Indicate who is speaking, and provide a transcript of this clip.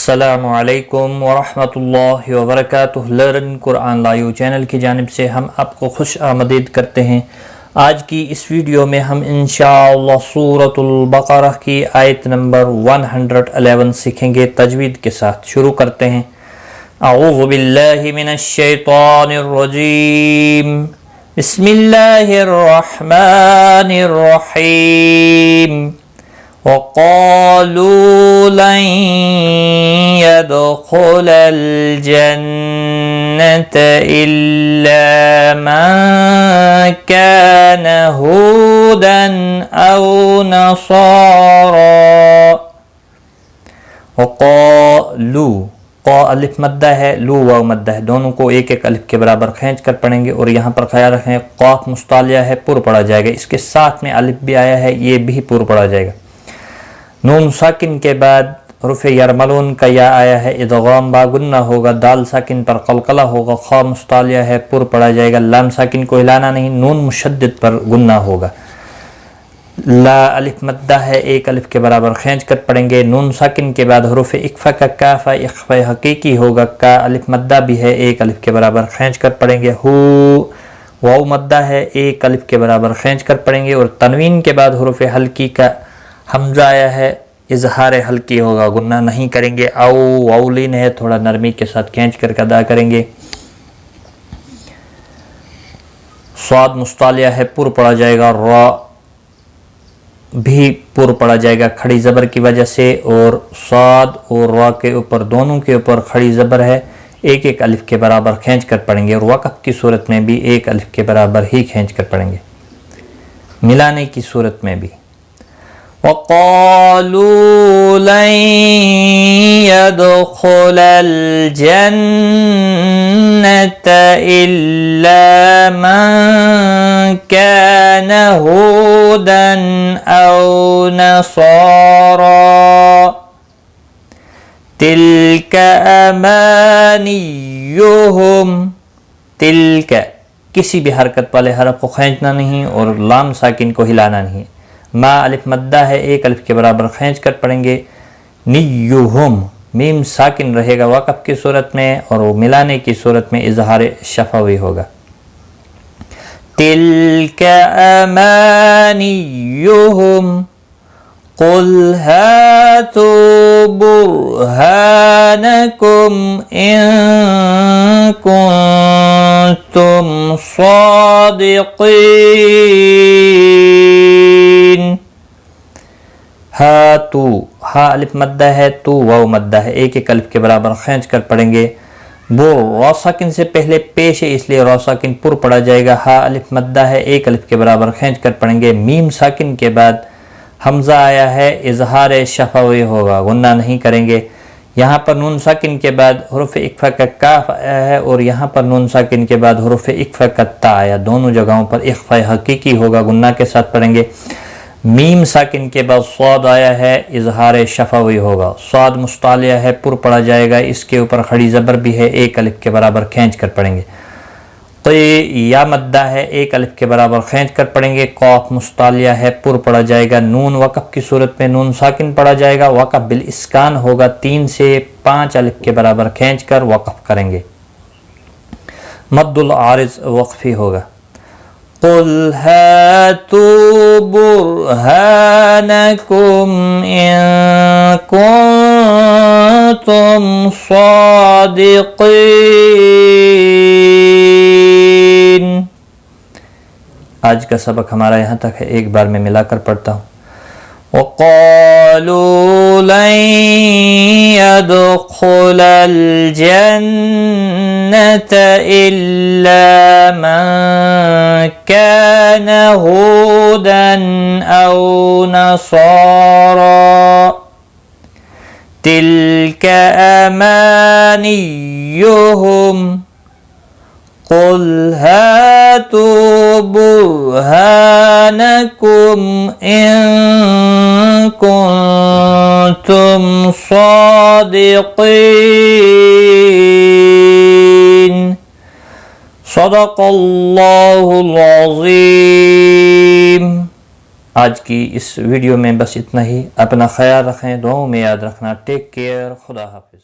Speaker 1: अस्सलामु अलैकुम वरहमतुल्लाहि वबरकातुह। लर्न कुरान लाइव चैनल की जानिब से हम आपको खुश आमदीद करते हैं। आज की इस वीडियो में हम इंशाअल्लाह सूरतुल बकरा की आयत नंबर 111 सीखेंगे। तजवीद के साथ शुरू करते हैं। अऊज़ु बिल्लाहि मिनश शैतानिर रजीम, बिस्मिल्लाहिर रहमानिर रहीम। वक़ालू लन यदखुलल जन्नत इल्ला मन कान हुदन औ नसारा। वक़ालू, क़ा अलिफ मद्दा है, लू वाव मद्दा है, दोनों को एक एक अलिफ के बराबर खींच कर पढ़ेंगे। और यहाँ पर ख्याल रखें क़ाफ मुस्तालिया है, पुर पढ़ा जाएगा। इसके साथ में अलिफ भी आया है, ये भी पुर पढ़ा जाएगा। नून साकिन के बाद रुफ़े यरमलून का या आया है, इदगाम बागुन्ना होगा, दाल साकिन पर कलकला होगा, खा मुस्तालिया है, पुर पढ़ा जाएगा। लाम साकिन को हिलाना नहीं, नून मुशद्दद पर गुन्ना होगा। ला अलिफ मद्दा है, एक अलिफ के बराबर खींच कर पढ़ेंगे। नून साकिन के बाद हुरूफ़ इख्फा का काफ़ा इख्फा हकीकी होगा, का अलिफ मद्दा भी है, एक अलिफ के बराबर खींच कर पढ़ेंगे। हु वाव मद्दा है, एक अलिफ के बराबर खींच कर पढ़ेंगे। और तनवीन के बाद हुरूफ़ हल्की का हमजा आया है, इजहार हल्की होगा, गुन्ना नहीं करेंगे। औ वाउलिन है, थोड़ा नरमी के साथ खींच कर अदा करेंगे। स्वाद मुस्तालिया है, पुर पढ़ा जाएगा। रा भी पुर पढ़ा जाएगा खड़ी ज़बर की वजह से। और स्वाद और रा के ऊपर, दोनों के ऊपर खड़ी ज़बर है, एक एक अलिफ के बराबर खींच कर पढ़ेंगे। और वक़फ़ की सूरत में भी एक अलिफ के बराबर ही खींच कर पढ़ेंगे, मिलाने की सूरत में भी। वक़ालू लन यदखुलल जन्नत इल्ला मन कान हुदन औ नसारा तिल्क अमानियुहुम। तिल्क किसी भी हरकत वाले हरफ को खींचना नहीं और लाम साकिन को हिलाना नहीं। मा अलिफ मद्दा है, एक अलिफ के बराबर खींच कर पढ़ेंगे। नियुहुम मीम साकिन रहेगा वक़फ़ की सूरत में, और वो मिलाने की सूरत में इजहार शफवी होगा। तिल्क अमानियुहुम कुल हातू बुरहानकुम इन कुंतुम सादिक़ीन। हा तू, हा अलिफ मद्दा है, तू वाव मद्दा है, एक एक अलिफ के बराबर खींच कर पढ़ेंगे। वो रौ साकिन से पहले पेश है, इसलिए रौ साकिन पुर पढ़ा जाएगा। हा अलिफ मद्दा है, एक अलिफ के बराबर खींच कर पढ़ेंगे। मीम साकिन के बाद हमजा आया है, इजहार शफवी होगा, गुन्ना नहीं करेंगे। यहाँ पर नून साकिन के बाद हुरूफ़ इख्फा का काफ आया है, और यहाँ पर नून साकिन के बाद हुरूफ़ इख्फा का ता आया। दोनों जगहों पर इख्फा हकीकी होगा, गुन्ना के साथ पढ़ेंगे। मीम साकिन के बाद स्वाद आया है, इजहार शफवी होगा। स्वाद मुस्तालिया है, पुर पढ़ा जाएगा, इसके ऊपर खड़ी ज़बर भी है, एक अलिफ के बराबर खींच कर पढ़ेंगे। तो या मद्दा है, एक अलिफ के बराबर खींच कर पढ़ेंगे। क़ाफ मुस्तालिया है, पुर पढ़ा जाएगा। नून वक़फ़ की सूरत में नून साकिन पढ़ा जाएगा, वक़फ़ बिल इस्कान होगा, 3 से 5 अलिफ के बराबर खींच कर वक़फ़ करेंगे। मद्दुल आरिज़ वक़फ़ी होगा। कुल हातू बुरहानकुम इन कुंतुम सादिक़ीन। आज का सबक हमारा यहाँ तक है, एक बार में मिलाकर पढ़ता हूँ। वक़ालू लन यदखुलल जन्नत इल्ला मन कान हुदन औ नसारा तिल्क अमानियुहुम कुल हातू बुरहानकुम इन कुंतुम सादिक़ीन। सदक़ल्लाहुल अज़ीम। آج کی اس ویڈیو میں بس اتنا ہی. اپنا خیال رکھیں, دعاؤں میں یاد رکھنا. Take care. خدا حافظ.